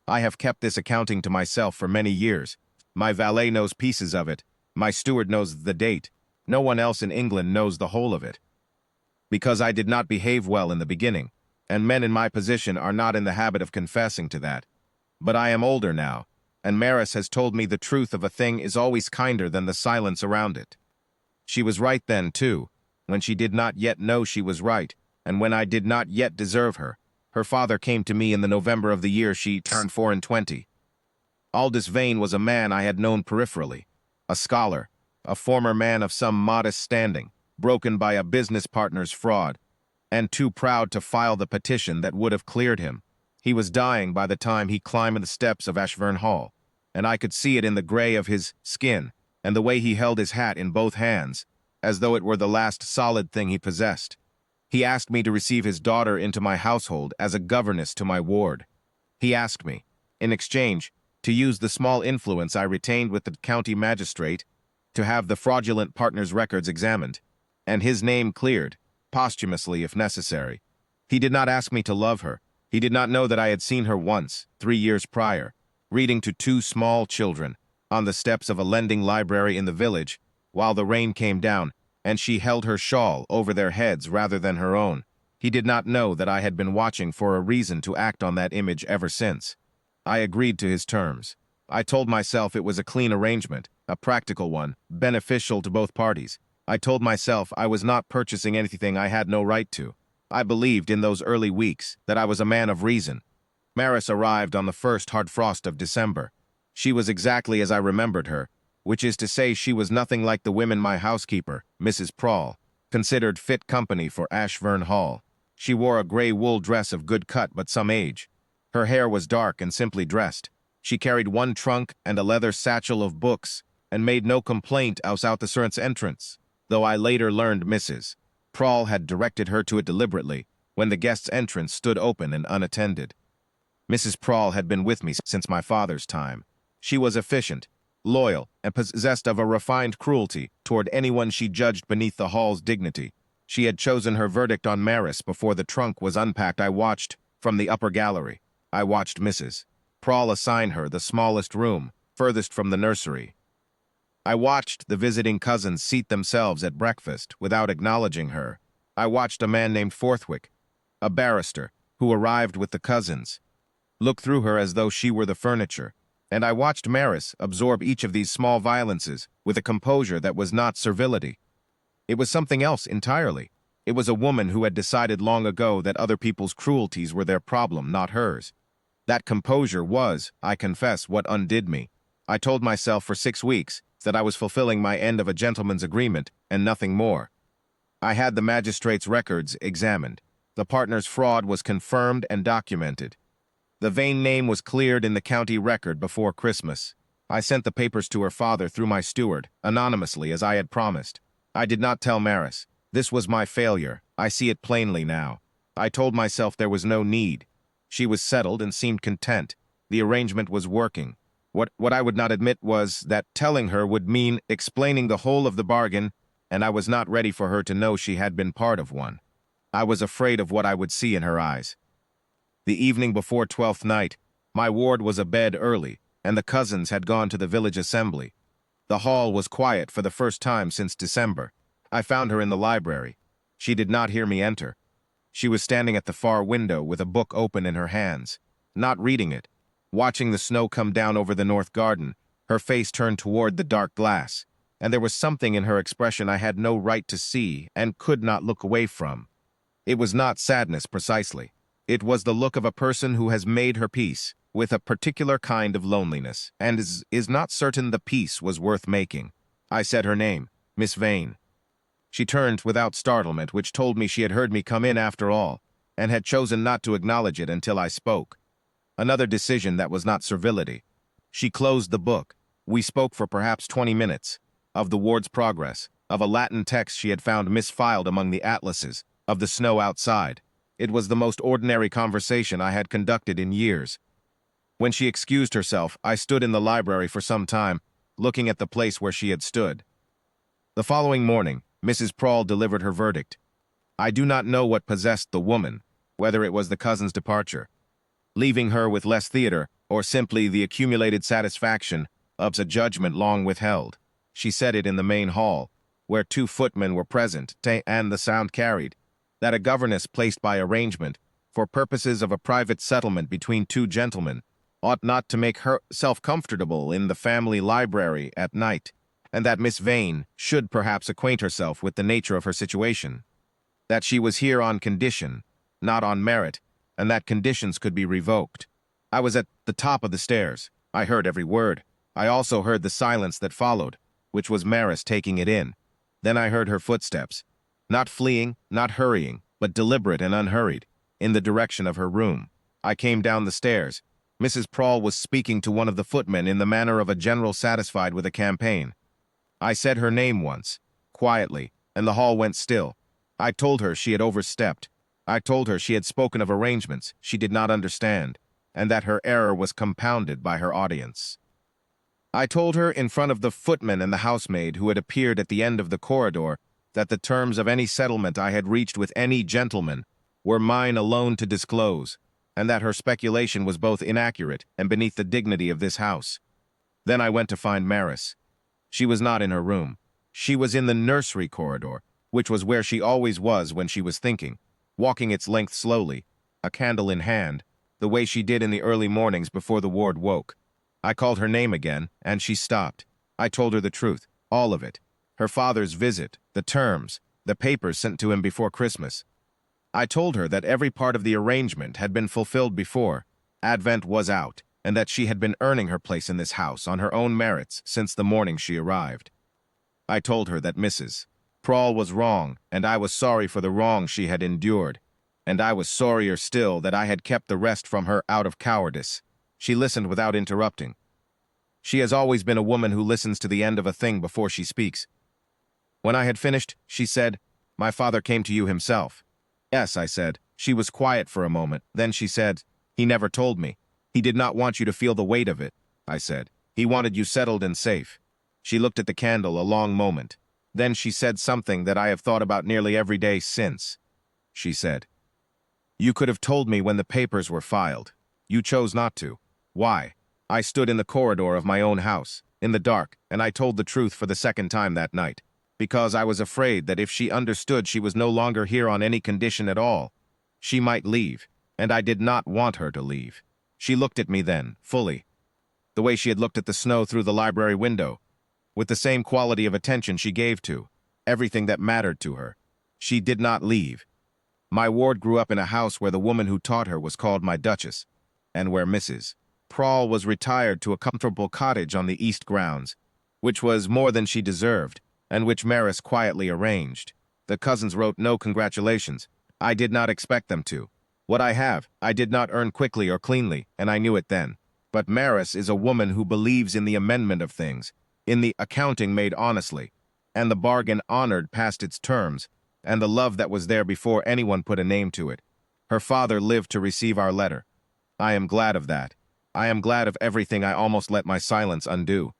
I have kept this accounting to myself for many years. My valet knows pieces of it. My steward knows the date. No one else in England knows the whole of it. Because I did not behave well in the beginning, and men in my position are not in the habit of confessing to that. But I am older now, and Maris has told me the truth of a thing is always kinder than the silence around it. She was right then, too, when she did not yet know she was right, and when I did not yet deserve her. Her father came to me in the November of the year she turned 24. Aldous Vane was a man I had known peripherally, a scholar, a former man of some modest standing, broken by a business partner's fraud, and too proud to file the petition that would have cleared him. He was dying by the time he climbed the steps of Ashvern Hall, and I could see it in the gray of his skin and the way he held his hat in both hands, as though it were the last solid thing he possessed. He asked me to receive his daughter into my household as a governess to my ward. He asked me, in exchange, to use the small influence I retained with the county magistrate to have the fraudulent partner's records examined, and his name cleared, posthumously if necessary. He did not ask me to love her. He did not know that I had seen her once, 3 years prior, reading to 2 small children, on the steps of a lending library in the village, while the rain came down, and she held her shawl over their heads rather than her own. He did not know that I had been watching for a reason to act on that image ever since. I agreed to his terms. I told myself it was a clean arrangement, a practical one, beneficial to both parties. I told myself I was not purchasing anything I had no right to. I believed in those early weeks that I was a man of reason. Maris arrived on the first hard frost of December. She was exactly as I remembered her, which is to say she was nothing like the women my housekeeper, Mrs. Prawle, considered fit company for Ashvern Hall. She wore a gray wool dress of good cut but some age. Her hair was dark and simply dressed. She carried 1 trunk and a leather satchel of books, and made no complaint outside the servants' entrance, though I later learned Mrs. Prawle had directed her to it deliberately, when the guests' entrance stood open and unattended. Mrs. Prawle had been with me since my father's time. She was efficient, loyal, and possessed of a refined cruelty toward anyone she judged beneath the hall's dignity. She had chosen her verdict on Maris before the trunk was unpacked. I watched from the upper gallery. I watched Mrs. Prawle assign her the smallest room, furthest from the nursery. I watched the visiting cousins seat themselves at breakfast without acknowledging her. I watched a man named Forthwick, a barrister, who arrived with the cousins, look through her as though she were the furniture, and I watched Maris absorb each of these small violences with a composure that was not servility. It was something else entirely. It was a woman who had decided long ago that other people's cruelties were their problem, not hers. That composure was, I confess, what undid me. I told myself for 6 weeks that I was fulfilling my end of a gentleman's agreement and nothing more. I had the magistrate's records examined. The partner's fraud was confirmed and documented. The Vane name was cleared in the county record before Christmas. I sent the papers to her father through my steward, anonymously as I had promised. I did not tell Maris. This was my failure. I see it plainly now. I told myself there was no need. She was settled and seemed content. The arrangement was working. What I would not admit was that telling her would mean explaining the whole of the bargain, and I was not ready for her to know she had been part of one. I was afraid of what I would see in her eyes. The evening before 12th night, my ward was abed early, and the cousins had gone to the village assembly. The hall was quiet for the first time since December. I found her in the library. She did not hear me enter. She was standing at the far window with a book open in her hands, not reading it, watching the snow come down over the north garden, her face turned toward the dark glass, and there was something in her expression I had no right to see and could not look away from. It was not sadness precisely. It was the look of a person who has made her peace with a particular kind of loneliness, and is not certain the peace was worth making. I said her name, Miss Vane. She turned without startlement, which told me she had heard me come in after all, and had chosen not to acknowledge it until I spoke. Another decision that was not servility. She closed the book. We spoke for perhaps 20 minutes, of the ward's progress, of a Latin text she had found misfiled among the atlases, of the snow outside. It was the most ordinary conversation I had conducted in years. When she excused herself, I stood in the library for some time, looking at the place where she had stood. The following morning, Mrs. Prawle delivered her verdict. I do not know what possessed the woman, whether it was the cousin's departure. Leaving her with less theater, or simply the accumulated satisfaction of a judgment long withheld. She said it in the main hall, where 2 footmen were present, and the sound carried, that a governess placed by arrangement, for purposes of a private settlement between 2 gentlemen, ought not to make herself comfortable in the family library at night, and that Miss Vane should perhaps acquaint herself with the nature of her situation, that she was here on condition, not on merit, and that conditions could be revoked. I was at the top of the stairs. I heard every word. I also heard the silence that followed, which was Maris taking it in. Then I heard her footsteps, not fleeing, not hurrying, but deliberate and unhurried, in the direction of her room. I came down the stairs. Mrs. Prawle was speaking to one of the footmen in the manner of a general satisfied with a campaign. I said her name once, quietly, and the hall went still. I told her she had overstepped. I told her she had spoken of arrangements she did not understand, and that her error was compounded by her audience. I told her in front of the footman and the housemaid who had appeared at the end of the corridor that the terms of any settlement I had reached with any gentleman were mine alone to disclose, and that her speculation was both inaccurate and beneath the dignity of this house. Then I went to find Maris. She was not in her room. She was in the nursery corridor, which was where she always was when she was thinking, walking its length slowly, a candle in hand, the way she did in the early mornings before the ward woke. I called her name again, and she stopped. I told her the truth, all of it. Her father's visit, the terms, the papers sent to him before Christmas. I told her that every part of the arrangement had been fulfilled before Advent was out, and that she had been earning her place in this house on her own merits since the morning she arrived. I told her that Mrs. Prawle was wrong, and I was sorry for the wrong she had endured, and I was sorrier still that I had kept the rest from her out of cowardice. She listened without interrupting. She has always been a woman who listens to the end of a thing before she speaks. When I had finished, she said, "My father came to you himself." "Yes," I said. She was quiet for a moment. Then she said, "He never told me. He did not want you to feel the weight of it," I said. "He wanted you settled and safe." She looked at the candle a long moment. Then she said something that I have thought about nearly every day since. She said, "You could have told me when the papers were filed. You chose not to. Why?" I stood in the corridor of my own house, in the dark, and I told the truth for the second time that night, because I was afraid that if she understood she was no longer here on any condition at all, she might leave, and I did not want her to leave. She looked at me then, fully, the way she had looked at the snow through the library window, with the same quality of attention she gave to everything that mattered to her. She did not leave. My ward grew up in a house where the woman who taught her was called my Duchess, and where Mrs. Prawle was retired to a comfortable cottage on the east grounds, which was more than she deserved, and which Maris quietly arranged. The cousins wrote no congratulations. I did not expect them to. What I have, I did not earn quickly or cleanly, and I knew it then. But Maris is a woman who believes in the amendment of things, in the accounting made honestly, and the bargain honored past its terms, and the love that was there before anyone put a name to it. Her father lived to receive our letter. I am glad of that. I am glad of everything I almost let my silence undo.